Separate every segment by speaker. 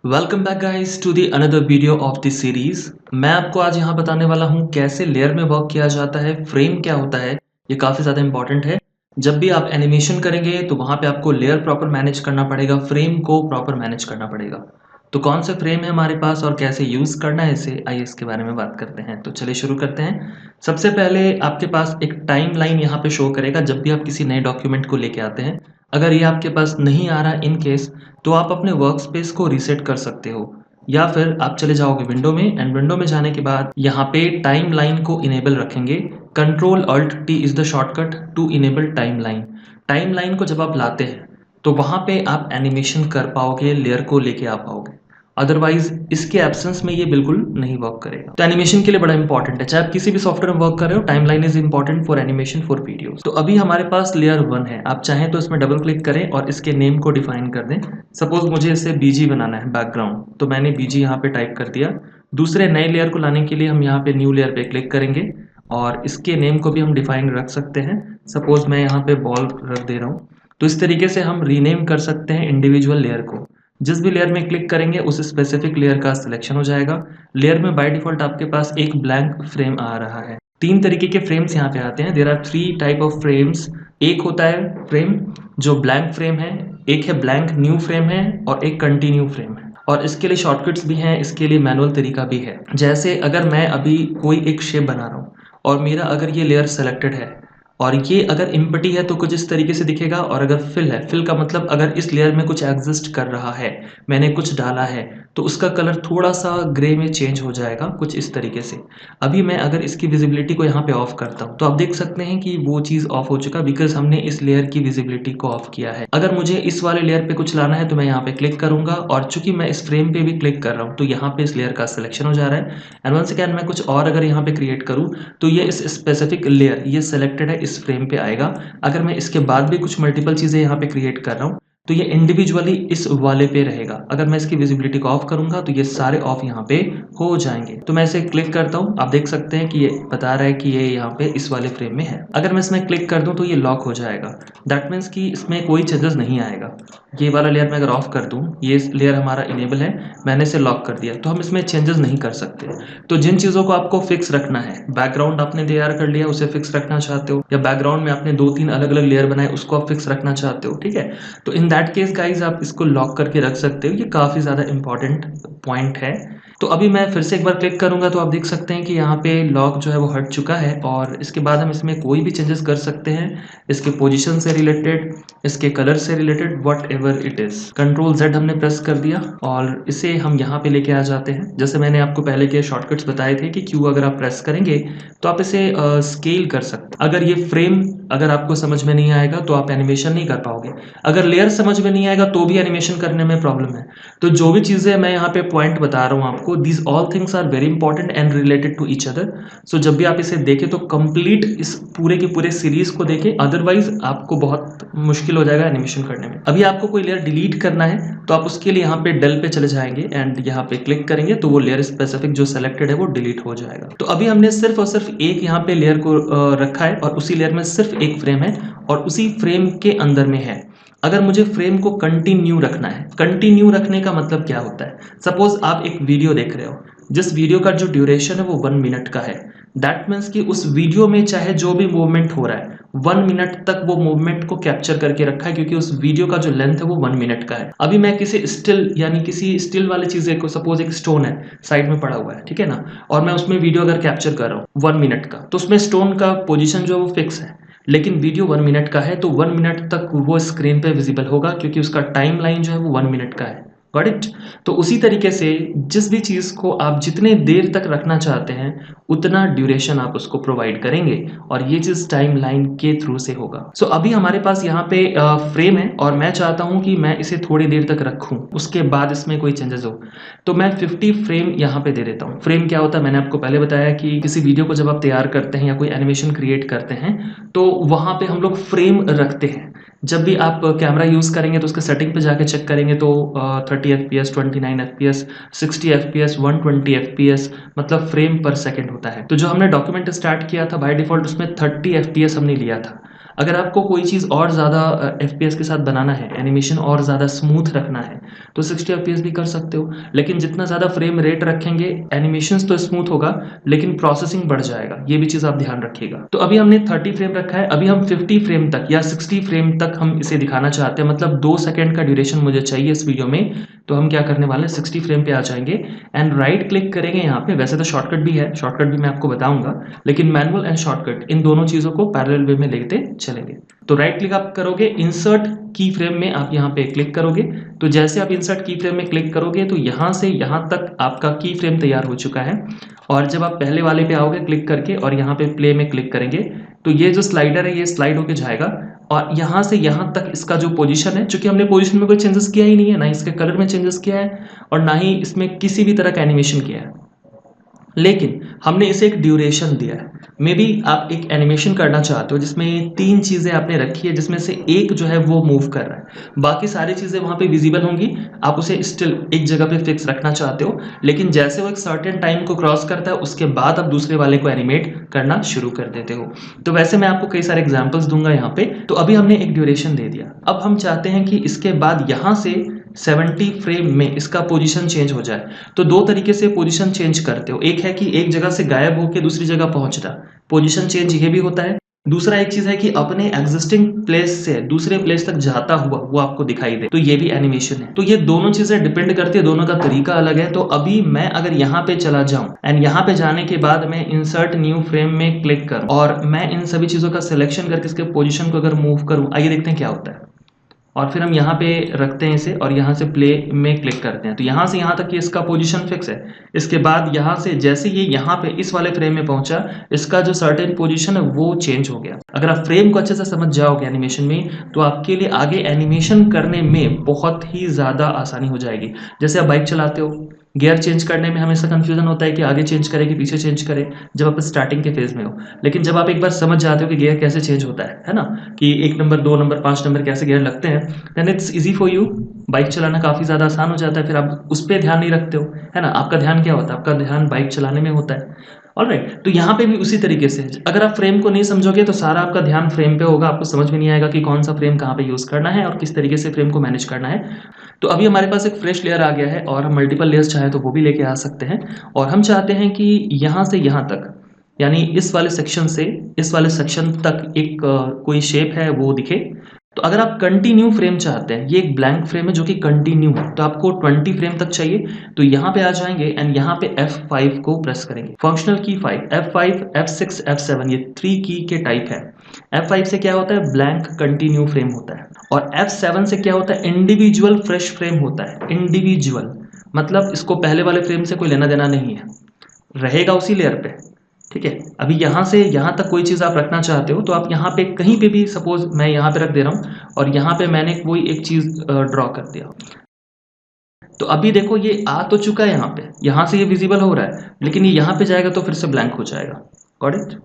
Speaker 1: Welcome back guys to the another video of the series. मैं आपको आज यहाँ बताने वाला हूँ कैसे लेयर में वर्क किया जाता है, फ्रेम क्या होता है। ये काफ़ी ज़्यादा इंपॉर्टेंट है। जब भी आप एनिमेशन करेंगे तो वहाँ पे आपको लेयर प्रॉपर मैनेज करना पड़ेगा, फ्रेम को प्रॉपर मैनेज करना पड़ेगा। तो कौन से फ्रेम है हमारे पास और कैसे यूज़ करना है इसे, आइए इसके बारे में बात करते हैं। तो चलिए शुरू करते हैं। सबसे पहले आपके पास एक टाइम लाइन यहाँ पे शो करेगा जब भी आप किसी नए डॉक्यूमेंट को लेके आते हैं। अगर ये आपके पास नहीं आ रहा इन केस, तो आप अपने वर्क स्पेस को रीसेट कर सकते हो, या फिर आप चले जाओगे विंडो में एंड विंडो में जाने के बाद यहाँ पे टाइम लाइन को इनेबल रखेंगे। Control alt T is the shortcut to enable time line. Time line को जब आप लाते हैं तो वहाँ पे आप एनिमेशन कर पाओगे, लेयर को लेके आ पाओगे। अदरवाइज इसके एब्सेंस में ये बिल्कुल नहीं वर्क करेगा। तो एनिमेशन के लिए बड़ा इंपॉर्टेंट है, चाहे आप किसी भी सॉफ्टवेयर में वर्क कर रहे हो, timeline is important for animation for videos. तो अभी हमारे पास लेयर 1 है, आप चाहें तो इसमें डबल क्लिक करें और इसके नेम को डिफाइन कर दें। सपोज मुझे इसे बीजी बनाना है, बैकग्राउंड, तो मैंने बीजी यहाँ पे टाइप कर दिया। दूसरे नए लेयर को लाने के लिए हम यहाँ पे न्यू लेयर पे क्लिक करेंगे और इसके नेम को भी हम डिफाइन रख सकते हैं। सपोज मैं यहाँ पे बॉल रख दे रहा हूँ। तो इस तरीके से हम रीनेम कर सकते हैं इंडिविजुअल लेयर को। जिस भी लेयर में क्लिक करेंगे उस स्पेसिफिक लेयर का सिलेक्शन हो जाएगा। लेयर में बाय डिफॉल्ट आपके पास एक ब्लैंक फ्रेम आ रहा है। तीन तरीके के फ्रेम्स यहाँ पे आते हैं। There are 3 type of frames. एक होता है फ्रेम जो ब्लैंक फ्रेम है, एक है ब्लैंक न्यू फ्रेम है और एक कंटिन्यू फ्रेम है। और इसके लिए शॉर्टकट्स भी हैं, इसके लिए मैनुअल तरीका भी है। जैसे अगर मैं अभी कोई एक शेप बना रहा हूँ और मेरा अगर ये लेयर सेलेक्टेड है और ये अगर इम्पटी है तो कुछ इस तरीके से दिखेगा, और अगर फिल है, फिल का मतलब अगर इस लेयर में कुछ एग्जिस्ट कर रहा है, मैंने कुछ डाला है, तो उसका कलर थोड़ा सा ग्रे में चेंज हो जाएगा, कुछ इस तरीके से। अभी मैं अगर इसकी विजिबिलिटी को यहाँ पे ऑफ करता हूँ तो आप देख सकते हैं कि वो चीज़ ऑफ हो चुका, बिकॉज हमने इस लेयर की विजिबिलिटी को ऑफ किया है। अगर मुझे इस वाले लेयर पे कुछ लाना है तो मैं यहाँ पे क्लिक करूंगा, और चूंकि मैं इस फ्रेम पे भी क्लिक कर रहा हूँ तो यहाँ पे इस लेयर का सिलेक्शन हो जा रहा है। एंड वंस अगेन मैं कुछ और अगर यहाँ पे क्रिएट करूँ तो ये इस स्पेसिफिक लेयर, ये सेलेक्टेड है, इस फ्रेम पे आएगा। अगर मैं इसके बाद भी कुछ मल्टीपल चीज़ें यहाँ पे क्रिएट कर रहा हूँ तो ये इंडिविजुअली इस वाले पे रहेगा। अगर मैं इसकी विजिबिलिटी को ऑफ करूंगा तो ये सारे ऑफ यहाँ पे हो जाएंगे। तो मैं इसे क्लिक करता हूँ, आप देख सकते हैं कि ये बता रहा है कि ये यहाँ पे इस वाले फ्रेम में है। अगर मैं इसमें क्लिक कर दूं तो ये लॉक हो जाएगा। दैट मीन्स कि इसमें कोई चेंजेस नहीं आएगा। ये वाला लेयर मैं अगर ऑफ कर दूं, ये लेयर हमारा इनेबल है, मैंने इसे लॉक कर दिया, तो हम इसमें चेंजेस नहीं कर सकते। तो जिन चीज़ों को आपको फिक्स रखना है, बैकग्राउंड आपने तैयार कर लिया, उसे फिक्स रखना चाहते हो, या बैकग्राउंड में आपने 2-3 अलग अलग लेयर बनाए, उसको आप फिक्स रखना चाहते हो, ठीक है, तो इन दैट केस गाइज आप इसको लॉक करके रख सकते हो। ये काफ़ी ज़्यादा इंपॉर्टेंट पॉइंट है। तो अभी मैं फिर से एक बार क्लिक करूंगा तो आप देख सकते हैं कि यहाँ पे लॉक जो है वो हट चुका है, और इसके बाद हम इसमें कोई भी चेंजेस कर सकते हैं, इसके पोजीशन से रिलेटेड, इसके कलर से related, what ever it is. Control Z हमने प्रेस कर दिया और इसे हम यहाँ पे लेके आ जाते हैं। जैसे मैंने आपको पहले के शॉर्टकट्स बताए थे कि Q अगर आप प्रेस करेंगे तो आप इसे स्केल कर सकते हैं। अगर ये फ्रेम अगर आपको समझ में नहीं आएगा तो आप एनिमेशन नहीं कर पाओगे। अगर लेयर समझ में नहीं आएगा तो भी एनिमेशन करने में प्रॉब्लम है। तो जो भी चीज़ें मैं यहाँ पे पॉइंट बता रहा हूँ आपको, these all things are very important and related to each other. So जब भी आप इसे देखें तो कंप्लीट इस पूरे के पूरे सीरीज को देखें, अदरवाइज आपको बहुत मुश्किल हो जाएगा एनिमेशन करने में। अभी आपको कोई लेयर डिलीट करना है तो आप उसके लिए यहाँ पे डेल पे चले जाएंगे एंड यहाँ पे क्लिक करेंगे तो वो लेयर स्पेसिफिक जो सेलेक्टेड है वो डिलीट हो जाएगा। तो अभी हमने सिर्फ और सिर्फ एक यहाँ पे लेयर को रखा है, और उसी लेयर में सिर्फ एक फ्रेम है और उसी फ्रेम के अंदर में है। अगर मुझे फ्रेम को कंटिन्यू रखना है, कंटिन्यू रखने का मतलब क्या होता है, सपोज आप एक वीडियो देख रहे हो, जिस वीडियो का जो ड्यूरेशन है वो 1 मिनट का है। दैट मीन्स कि उस वीडियो में चाहे जो भी मूवमेंट हो रहा है 1 मिनट तक वो मूवमेंट को कैप्चर करके रखा है, क्योंकि उस वीडियो का जो लेंथ है वो 1 मिनट का है। अभी मैं किसी स्टिल यानी किसी स्टिल वाली चीजें को, सपोज एक स्टोन है साइड में पड़ा हुआ है, ठीक है ना, और मैं उसमें वीडियो अगर कैप्चर कर रहा हूँ 1 मिनट का, तो उसमें स्टोन का पोजिशन जो है वो फिक्स है, लेकिन वीडियो 1 मिनट का है तो 1 मिनट तक वो स्क्रीन पे विजिबल होगा, क्योंकि उसका टाइम लाइन जो है वो 1 मिनट का है। Got it. तो उसी तरीके से जिस भी चीज़ को आप जितने देर तक रखना चाहते हैं उतना ड्यूरेशन आप उसको प्रोवाइड करेंगे, और ये चीज़ टाइम लाइन के थ्रू से होगा। सो अभी हमारे पास यहाँ पे फ्रेम है और मैं चाहता हूँ कि मैं इसे थोड़ी देर तक रखूँ, उसके बाद इसमें कोई चेंजेस हो, तो मैं 50 फ्रेम यहाँ पे दे देता हूँ। फ्रेम क्या होता है, मैंने आपको पहले बताया कि किसी वीडियो को जब आप तैयार करते हैं या कोई एनिमेशन क्रिएट करते हैं तो वहाँ पे हम लोग फ्रेम रखते हैं। जब भी आप कैमरा यूज़ करेंगे तो उसके सेटिंग पे जाके चेक करेंगे तो 30 FPS, 29 FPS, 60 FPS, 120 FPS, मतलब फ्रेम पर सेकंड होता है। तो जो हमने डॉक्यूमेंट स्टार्ट किया था बाय डिफॉल्ट उसमें 30 FPS हमने लिया था। अगर आपको कोई चीज़ और ज़्यादा FPS के साथ बनाना है, एनिमेशन और ज़्यादा स्मूथ रखना है, तो 60 FPS भी कर सकते हो। लेकिन जितना ज़्यादा फ्रेम रेट रखेंगे, एनिमेशंस तो स्मूथ होगा, लेकिन प्रोसेसिंग बढ़ जाएगा। ये भी चीज़ आप ध्यान रखिएगा। तो अभी हमने 30 फ्रेम रखा है, अभी हम 50 फ्रेम तक या 60 फ्रेम तक हम इसे दिखाना चाहते हैं, मतलब 2 सेकंड का ड्यूरेशन मुझे चाहिए इस वीडियो में। तो हम क्या करने वाले हैं, 60 फ्रेम पे आ जाएंगे एंड राइट क्लिक करेंगे यहाँ पे। वैसे तो शॉर्टकट भी है, शॉर्टकट भी मैं आपको बताऊंगा, लेकिन मैनुअल एंड शॉर्टकट इन दोनों चीज़ों को पैरेलल वे में लेते चलेंगे। तो राइट क्लिक आप करोगे, इंसर्ट की फ्रेम में आप यहाँ पे क्लिक करोगे। तो जैसे आप इंसर्ट की फ्रेम में क्लिक करोगे तो यहाँ से यहाँ तक आपका की फ्रेम तैयार हो चुका है। और जब आप पहले वाले पे आओगे क्लिक करके और यहाँ पे प्ले में क्लिक करेंगे तो ये जो स्लाइडर है ये स्लाइड होके जाएगा और यहाँ से यहाँ तक इसका जो पोजीशन है, चूंकि हमने पोजीशन में कोई चेंजेस किया ही नहीं है, ना इसके कलर में चेंजेस किया है और ना ही इसमें किसी भी तरह का एनिमेशन किया है, लेकिन हमने इसे एक ड्यूरेशन दिया है। मे बी आप एक एनिमेशन करना चाहते हो जिसमें 3 चीज़ें आपने रखी है, जिसमें से एक जो है वो मूव कर रहा है, बाकी सारी चीज़ें वहाँ पे विजिबल होंगी। आप उसे स्टिल एक जगह पे फिक्स रखना चाहते हो, लेकिन जैसे वो एक सर्टेन टाइम को क्रॉस करता है उसके बाद आप दूसरे वाले को एनिमेट करना शुरू कर देते हो। तो वैसे मैं आपको कई सारे एग्जाम्पल्स दूंगा यहाँ पे। तो अभी हमने एक ड्यूरेशन दे दिया, अब हम चाहते हैं कि इसके बाद यहाँ से 70 फ्रेम में इसका पोजीशन चेंज हो जाए। तो 2 तरीके से पोजीशन चेंज करते हो, एक है कि एक जगह से गायब होकर दूसरी जगह पहुंचना, पोजीशन चेंज ये भी होता है। दूसरा एक चीज है कि अपने एग्जिस्टिंग प्लेस से दूसरे प्लेस तक जाता हुआ वो आपको दिखाई दे, तो ये भी एनिमेशन है। तो ये दोनों चीजें डिपेंड करती है, दोनों का तरीका अलग है। तो अभी मैं अगर यहाँ पे चला जाऊं एंड यहाँ पे जाने के बाद मैं इंसर्ट न्यू फ्रेम में क्लिक करूं और मैं इन सभी चीजों का सिलेक्शन करके इसके पोजीशन को अगर मूव करूं, आइए देखते हैं क्या होता है। और फिर हम यहाँ पे रखते हैं इसे और यहाँ से प्ले में क्लिक करते हैं, तो यहाँ से यहाँ तक ये इसका पोजीशन फिक्स है। इसके बाद यहाँ से जैसे ये यहाँ पे इस वाले फ्रेम में पहुंचा, इसका जो सर्टेन पोजीशन है वो चेंज हो गया। अगर आप फ्रेम को अच्छे से समझ जाओगे एनिमेशन में, तो आपके लिए आगे एनिमेशन करने में बहुत ही ज़्यादा आसानी हो जाएगी। जैसे आप बाइक चलाते हो, गियर चेंज करने में हमेशा कंफ्यूजन होता है कि आगे चेंज करें कि पीछे चेंज करें, जब आप स्टार्टिंग के फेज में हो। लेकिन जब आप एक बार समझ जाते हो कि गियर कैसे चेंज होता है ना, कि 1 नंबर 2 नंबर 5 नंबर कैसे गियर लगते हैं, then it's easy for you. Bike चलाना काफ़ी ज़्यादा आसान हो जाता है, फिर आप उस पर ध्यान नहीं रखते हो, है ना। आपका ध्यान क्या होता है, आपका ध्यान बाइक चलाने में होता है। ऑलराइट, तो यहाँ पे भी उसी तरीके से अगर आप फ्रेम को नहीं समझोगे तो सारा आपका ध्यान फ्रेम पे होगा, आपको समझ में नहीं आएगा कि कौन सा फ्रेम कहाँ पे यूज़ करना है और किस तरीके से फ्रेम को मैनेज करना है। तो अभी हमारे पास एक फ्रेश लेयर आ गया है और हम मल्टीपल लेयर्स चाहे तो वो भी लेके आ सकते हैं। और हम चाहते हैं कि यहाँ से यहाँ तक, यानी इस वाले सेक्शन से इस वाले सेक्शन तक एक कोई शेप है वो दिखे। तो अगर आप कंटिन्यू फ्रेम चाहते हैं, ये एक ब्लैंक फ्रेम है जो कि कंटिन्यू है, तो आपको 20 फ्रेम तक चाहिए। तो यहाँ पे आ जाएंगे एंड यहाँ पे F5 को प्रेस करेंगे। फंक्शनल की 5, F5, F6, F7 ये 3 की के टाइप है। F5 से क्या होता है, ब्लैंक कंटिन्यू फ्रेम होता है। और F7 से क्या होता है, इंडिविजुअल फ्रेश फ्रेम होता है। इंडिविजुअल मतलब इसको पहले वाले फ्रेम से कोई लेना देना नहीं है, रहेगा उसी लेयर पे। ठीक है, अभी यहाँ से यहाँ तक कोई चीज़ आप रखना चाहते हो तो आप यहाँ पे कहीं पे भी, सपोज मैं यहाँ पे रख दे रहा हूँ और यहाँ पे मैंने कोई एक चीज़ ड्रॉ कर दिया। तो अभी देखो ये आ तो चुका है, यहाँ से ये विजिबल हो रहा है, लेकिन ये यहाँ पे जाएगा तो फिर से ब्लैंक हो जाएगा। Got it?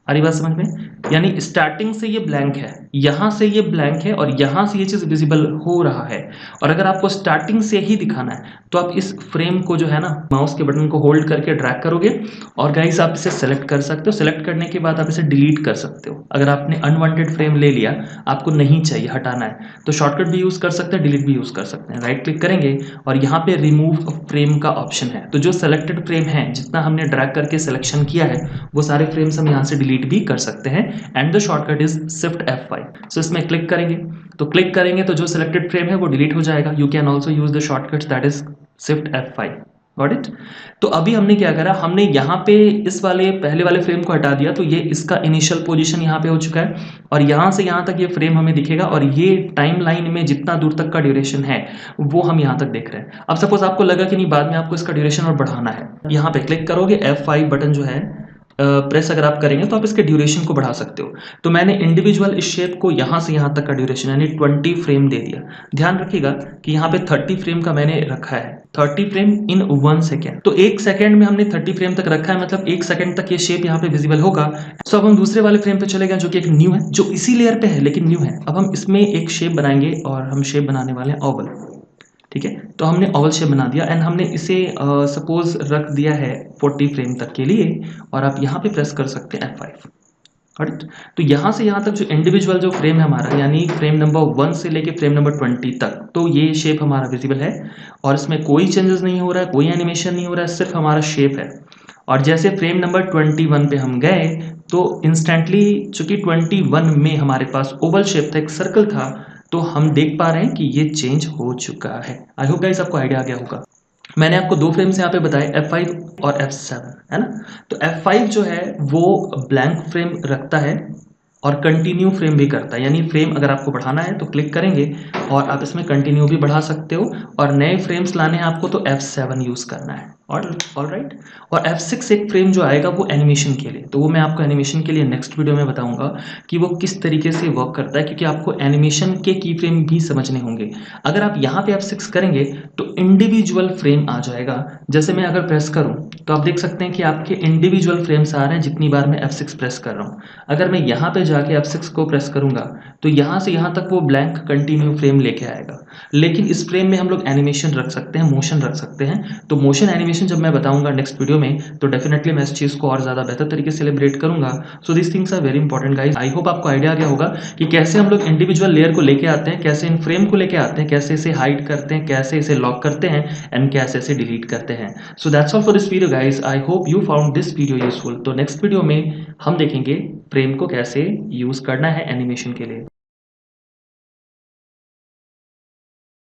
Speaker 1: आ रही बात समझ में? यानी स्टार्टिंग से ये ब्लैंक है, यहाँ से ये ब्लैंक है और यहाँ से ये चीज़ विजिबल हो रहा है। और अगर आपको स्टार्टिंग से ही दिखाना है तो आप इस फ्रेम को जो है ना, माउस के बटन को होल्ड करके ड्रैग करोगे और गाइस आप इसे सेलेक्ट कर सकते हो। सेलेक्ट करने के बाद आप इसे डिलीट कर सकते हो। अगर आपने अनवांटेड फ्रेम ले लिया, आपको नहीं चाहिए, हटाना है, तो शॉर्टकट भी यूज़ कर सकते हैं, डिलीट भी यूज़ कर सकते हैं। राइट क्लिक करेंगे और यहाँ पे रिमूव फ्रेम का ऑप्शन है। तो जो सेलेक्टेड फ्रेम है, जितना हमने ड्रैग करके सिलेक्शन किया है, वो सारे फ्रेम्स हम यहाँ से डिलीट भी कर सकते हैं। And the shortcut is shift F5। सो इसमें क्लिक करेंगे, तो क्लिक करेंगे तो जो सिलेक्टेड फ्रेम है वो डिलीट हो जाएगा। You can also use the shortcut that is shift F5। Got it? तो अभी हमने क्या करा, हमने यहाँ पे इस वाले पहले वाले फ्रेम को हटा दिया, तो ये इसका इनिशियल पोजीशन यहाँ पे हो चुका है और यहाँ से यहाँ तक ये फ्रेम हमें दिखेगा और ये टाइम लाइन में जितना दूर तक का ड्यूरेशन है वो हम यहाँ तक देख रहे हैं। अब सपोज आपको लगा कि नहीं, बाद में आपको इसका ड्यूरेशन और बढ़ाना है, यहाँ पे क्लिक करोगे, F5 बटन जो है प्रेस अगर आप करेंगे तो आप इसके ड्यूरेशन को बढ़ा सकते हो। तो मैंने इंडिविजुअल इस शेप को यहाँ से यहाँ तक का ड्यूरेशन यानी 20 फ्रेम दे दिया। ध्यान रखिएगा कि यहाँ पे 30 फ्रेम का मैंने रखा है, 30 फ्रेम इन 1 सेकेंड। तो 1 सेकेंड में हमने 30 फ्रेम तक रखा है, मतलब 1 सेकेंड तक ये शेप यहाँ पे विजिबल होगा। तो अब हम दूसरे वाले फ्रेम पे चले गए जो कि एक न्यू है, जो इसी लेयर पे है लेकिन न्यू है। अब हम इसमें एक शेप बनाएंगे और हम शेप बनाने वाले हैं ओवल। ठीक है, तो हमने ओवल शेप बना दिया एंड हमने इसे सपोज रख दिया है 40 फ्रेम तक के लिए और आप यहाँ पे प्रेस कर सकते हैं F5। राइट। तो यहाँ से यहाँ तक जो इंडिविजुअल जो फ्रेम है हमारा, यानी फ्रेम नंबर 1 से लेके फ्रेम नंबर 20 तक, तो ये शेप हमारा विजिबल है और इसमें कोई चेंजेस नहीं हो रहा है, कोई एनिमेशन नहीं हो रहा है, सिर्फ हमारा शेप है। और जैसे फ्रेम नंबर 21 पे हम गए तो इंस्टेंटली, चूंकि 21 में हमारे पास ओवल शेप था, एक सर्कल था, तो हम देख पा रहे हैं कि ये चेंज हो चुका है। आई होप गाइस आपको आइडिया आ गया होगा। मैंने आपको दो फ्रेम्स यहाँ पे बताए, F5 और F7, है ना। तो F5 जो है वो ब्लैंक फ्रेम रखता है और कंटिन्यू फ्रेम भी करता है, यानी फ्रेम अगर आपको बढ़ाना है तो क्लिक करेंगे और आप इसमें कंटिन्यू भी बढ़ा सकते हो, और नए फ्रेम्स लाने हैं आपको तो F7 यूज़ करना है। All right. और F6 एक फ्रेम जो आएगा वो एनिमेशन के लिए, तो वो मैं आपको एनिमेशन के लिए नेक्स्ट वीडियो में बताऊंगा कि वो किस तरीके से वर्क करता है, क्योंकि आपको एनिमेशन के की फ्रेम भी समझने होंगे। अगर आप यहाँ पे F6 करेंगे तो इंडिविजुअल फ्रेम आ जाएगा। जैसे मैं अगर प्रेस करूँ तो आप देख सकते हैं कि आपके इंडिविजुअल फ्रेम्स आ रहे हैं जितनी बार मैं F6 प्रेस कर रहा हूँ। अगर मैं यहाँ पे जाके F6 को प्रेस करूंगा तो यहाँ से यहाँ तक वो ब्लैंक कंटिन्यू फ्रेम लेके आएगा। लेकिन इस फ्रेम में हम लोग एनिमेशन रख सकते हैं, मोशन रख सकते हैं। तो मोशन एनिमेशन जब मैं बताऊंगा नेक्स्ट वीडियो में, तो डेफिनेटली मैं इस चीज़ को और ज़्यादा बेहतर तरीके से सेलिब्रेट करूंगा। So this things are very important guys. I hope आपको आइडिया आ गया होगा कि कैसे हम लोग इंडिविजुअल लेयर को लेके आते हैं, कैसे इन फ्रेम को लेके आते हैं, कैसे इसे हाइड करते हैं, कैसे इसे लॉक करते हैं एंड कैसे इसे डिलीट करते हैं। So that's all for this video guys. I hope you found this video useful. तो नेक्स्ट वीडियो में हम देखेंगे फ्रेम को कैसे यूज करना है एनिमेशन के लिए।